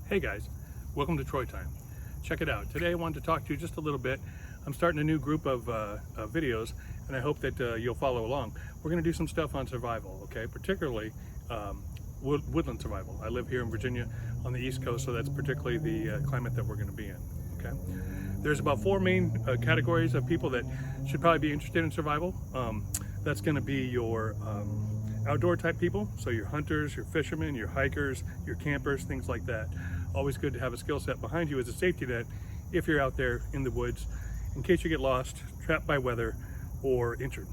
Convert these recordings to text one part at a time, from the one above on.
Hey guys, welcome to Troy Time. Check it out. Today I wanted to talk to you just a little bit. I'm starting a new group of videos, and I hope that you'll follow along. We're going to do some stuff on survival, okay? Particularly woodland survival. I live here in Virginia on the East Coast, so that's particularly the climate that we're going to be in, okay? There's about four main categories of people that should probably be interested in survival. That's going to be your outdoor type people, so your hunters, your fishermen, your hikers, your campers, things like that. Always good to have a skill set behind you as a safety net if you're out there in the woods in case you get lost, trapped by weather, or injured.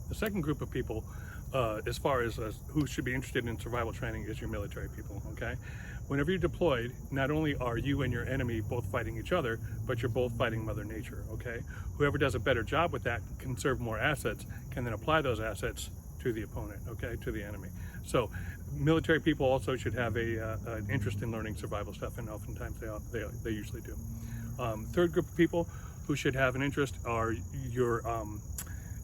The second group of people, as far as who should be interested in survival training, is your military people, okay? Whenever you're deployed, not only are you and your enemy both fighting each other, but you're both fighting Mother Nature, okay? Whoever does a better job with that, conserve more assets, can then apply those assets to the opponent, okay, to the enemy. So military people also should have an interest in learning survival stuff, and oftentimes they usually do. Third group of people who should have an interest are your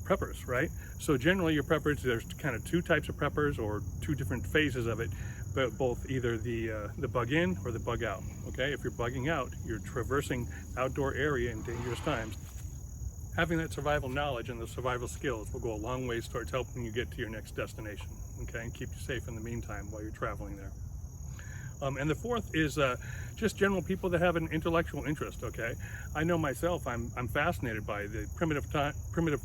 preppers, right? So generally your preppers, there's kind of two types of preppers, or two different phases of it, but both either the bug in or the bug out, okay? If you're bugging out, you're traversing outdoor area in dangerous times. Having that survival knowledge and the survival skills will go a long ways towards helping you get to your next destination, okay? And keep you safe in the meantime while you're traveling there. And the fourth is just general people that have an intellectual interest, okay? I know myself, I'm fascinated by the primitive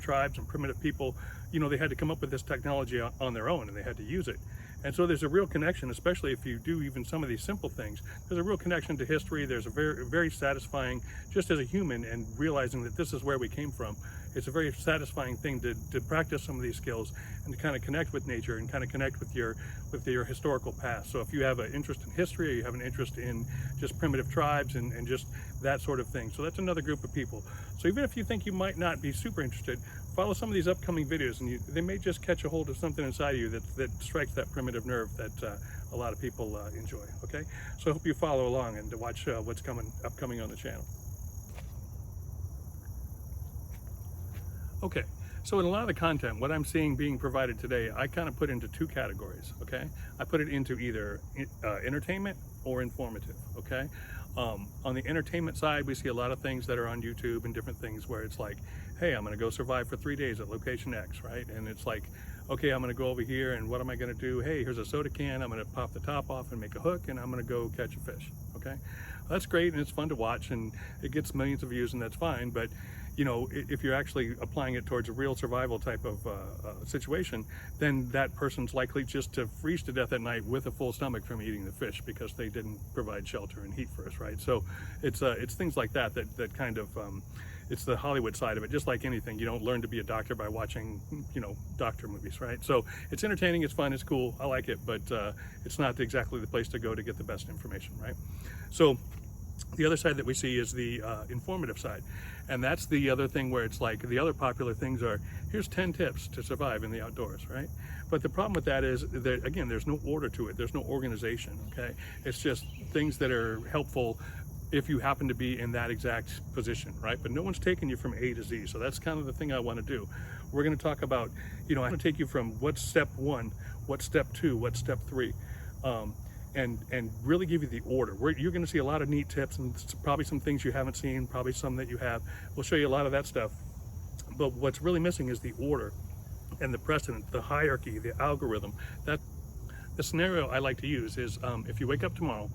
tribes and primitive people. You know, they had to come up with this technology on their own, and they had to use it. And so there's a real connection, especially if you do even some of these simple things. There's a real connection to history. There's a very satisfying, just as a human, and realizing that this is where we came from. It's a very satisfying thing to practice some of these skills and to kind of connect with nature and kind of connect with your historical past. So if you have an interest in history, or you have an interest in just primitive tribes and just that sort of thing. So that's another group of people. So even if you think you might not be super interested, follow some of these upcoming videos, and they may just catch a hold of something inside of you that strikes that primitive nerve that a lot of people enjoy, okay? So I hope you follow along and to watch what's upcoming on the channel. Okay, so in a lot of the content, what I'm seeing being provided today, I kind of put into two categories, okay? I put it into either entertainment or informative, okay? On the entertainment side, we see a lot of things that are on YouTube and different things where it's like, hey, I'm gonna go survive for 3 days at location X, right? And it's like, okay, I'm gonna go over here, and what am I gonna do? Hey, here's a soda can, I'm gonna pop the top off and make a hook, and I'm gonna go catch a fish, okay? That's great, and it's fun to watch, and it gets millions of views, and that's fine, but you know, if you're actually applying it towards a real survival type of situation, then that person's likely just to freeze to death at night with a full stomach from eating the fish because they didn't provide shelter and heat for us, right? So it's things like that kind of, it's the Hollywood side of it. Just like anything, you don't learn to be a doctor by watching, you know, doctor movies, right? So it's entertaining, it's fun, it's cool, I like it, but it's not exactly the place to go to get the best information, right? So the other side that we see is the informative side. And that's the other thing where it's like the other popular things are, here's 10 tips to survive in the outdoors, right? But the problem with that is that, again, there's no order to it. There's no organization, okay? It's just things that are helpful if you happen to be in that exact position, right? But no one's taking you from A to Z. So that's kind of the thing I want to do. We're going to talk about, you know, I'm going to take you from what's step 1, what's step 2, what's step 3. And really give you the order. You're going to see a lot of neat tips, and probably some things you haven't seen, probably some that you have. We'll show you a lot of that stuff. But what's really missing is the order and the precedent, the hierarchy, the algorithm. The scenario I like to use is if you wake up tomorrow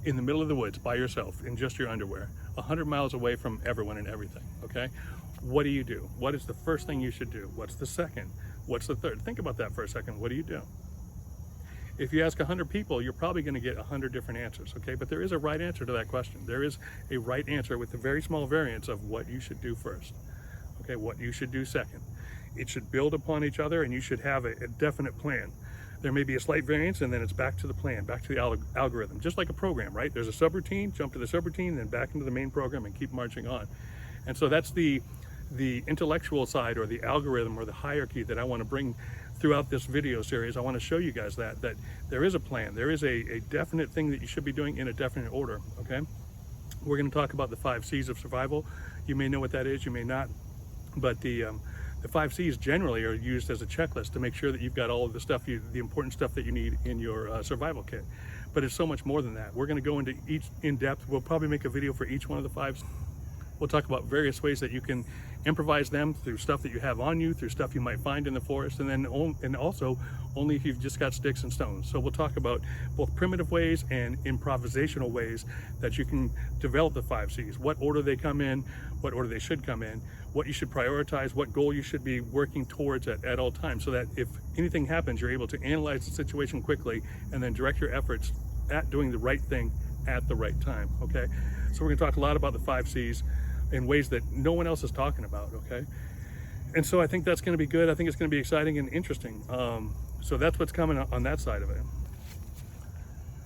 in the middle of the woods by yourself in just your underwear, 100 miles away from everyone and everything, okay? What do you do? What is the first thing you should do? What's the second? What's the third? Think about that for a second. What do you do? If you ask 100 people, you're probably going to get 100 different answers, okay? But there is a right answer to that question. There is a right answer with a very small variance of what you should do first, okay? What you should do second. It should build upon each other, and you should have a definite plan. There may be a slight variance, and then it's back to the plan, back to the algorithm, just like a program, right? There's a subroutine, jump to the subroutine, then back into the main program and keep marching on. And so that's the intellectual side, or the algorithm, or the hierarchy that I want to bring throughout this video series. I want to show you guys that there is a plan. There is a definite thing that you should be doing in a definite order, okay? We're going to talk about the 5 C's of survival. You may know what that is, you may not, but the The 5 C's generally are used as a checklist to make sure that you've got all of the stuff, the important stuff that you need in your survival kit. But it's so much more than that. We're going to go into each in depth. We'll probably make a video for each one of the 5s. We'll talk about various ways that you can improvise them through stuff that you have on you, through stuff you might find in the forest, and also only if you've just got sticks and stones. So we'll talk about both primitive ways and improvisational ways that you can develop the 5 C's. What order they come in, what order they should come in, what you should prioritize, what goal you should be working towards at all times, so that if anything happens, you're able to analyze the situation quickly and then direct your efforts at doing the right thing at the right time, okay? So we're gonna talk a lot about the 5 C's in ways that no one else is talking about, okay? And so I think that's gonna be good. I think it's gonna be exciting and interesting. So that's what's coming on that side of it.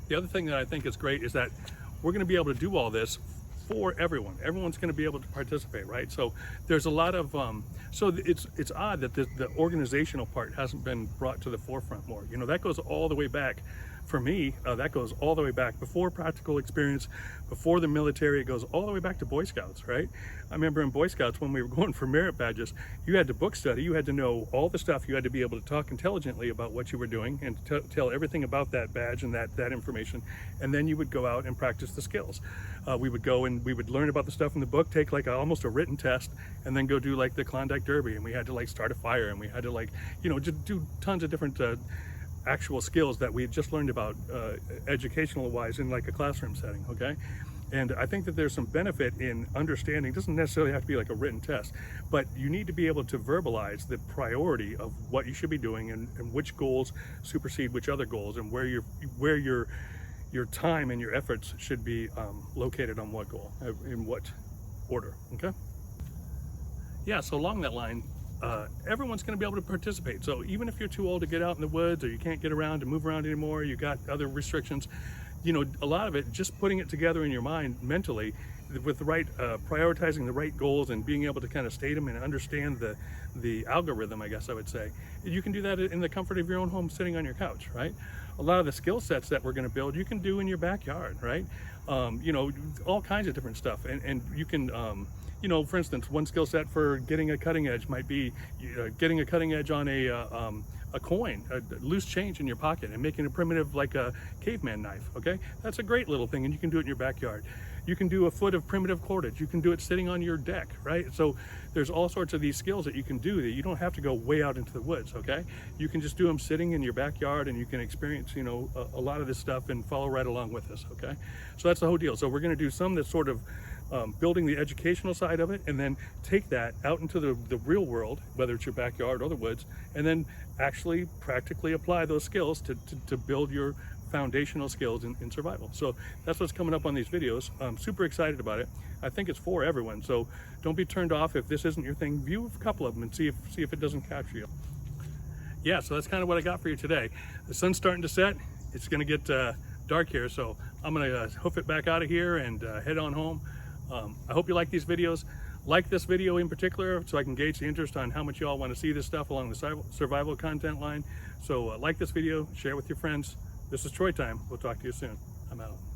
The other thing that I think is great is that we're gonna be able to do all this for everyone. Everyone's gonna be able to participate, right? So there's a lot of, so it's odd that the organizational part hasn't been brought to the forefront more. You know, that goes all the way back. For me, that goes all the way back before practical experience, before the military. It goes all the way back to Boy Scouts, right? I remember in Boy Scouts when we were going for merit badges, you had to book study, you had to know all the stuff, you had to be able to talk intelligently about what you were doing and tell everything about that badge and that information, and then you would go out and practice the skills. We would go and we would learn about the stuff in the book, take like almost a written test, and then go do like the Klondike Derby, and we had to like start a fire, and we had to like, you know, just do tons of different actual skills that we had just learned about educational wise in like a classroom setting, okay? And I think that there's some benefit in understanding. It doesn't necessarily have to be like a written test, but you need to be able to verbalize the priority of what you should be doing and which goals supersede which other goals, and where your time and your efforts should be located on what goal, in what order, okay? Yeah, so along that line, everyone's going to be able to participate. So even if you're too old to get out in the woods, or you can't get around to move around anymore, you got other restrictions, you know, a lot of it, just putting it together in your mind mentally with the right, prioritizing the right goals and being able to kind of state them and understand the algorithm, I guess I would say. You can do that in the comfort of your own home, sitting on your couch, right? A lot of the skill sets that we're going to build, you can do in your backyard, right? You know, all kinds of different stuff. And you can, you know, for instance, one skill set for getting a cutting edge might be getting a cutting edge on a coin, a loose change in your pocket, and making a primitive, like a caveman knife, okay? That's a great little thing, and you can do it in your backyard. You can do a foot of primitive cordage. You can do it sitting on your deck, right? So there's all sorts of these skills that you can do that you don't have to go way out into the woods, okay? You can just do them sitting in your backyard, and you can experience, you know, a lot of this stuff and follow right along with us, okay? So that's the whole deal. So we're gonna do some that's sort of building the educational side of it, and then take that out into the real world, whether it's your backyard or the woods, and then actually practically apply those skills to build your foundational skills in survival. So that's what's coming up on these videos. I'm super excited about it. I think it's for everyone, so don't be turned off if this isn't your thing. View a couple of them and see if it doesn't capture you. Yeah, so that's kind of what I got for you today. The sun's starting to set. It's gonna get dark here, so I'm gonna hoof it back out of here and head on home. I hope you like these videos. Like this video in particular, so I can gauge the interest on how much you all want to see this stuff along the survival content line. So like this video, share it with your friends. This is Troy Time. We'll talk to you soon. I'm out.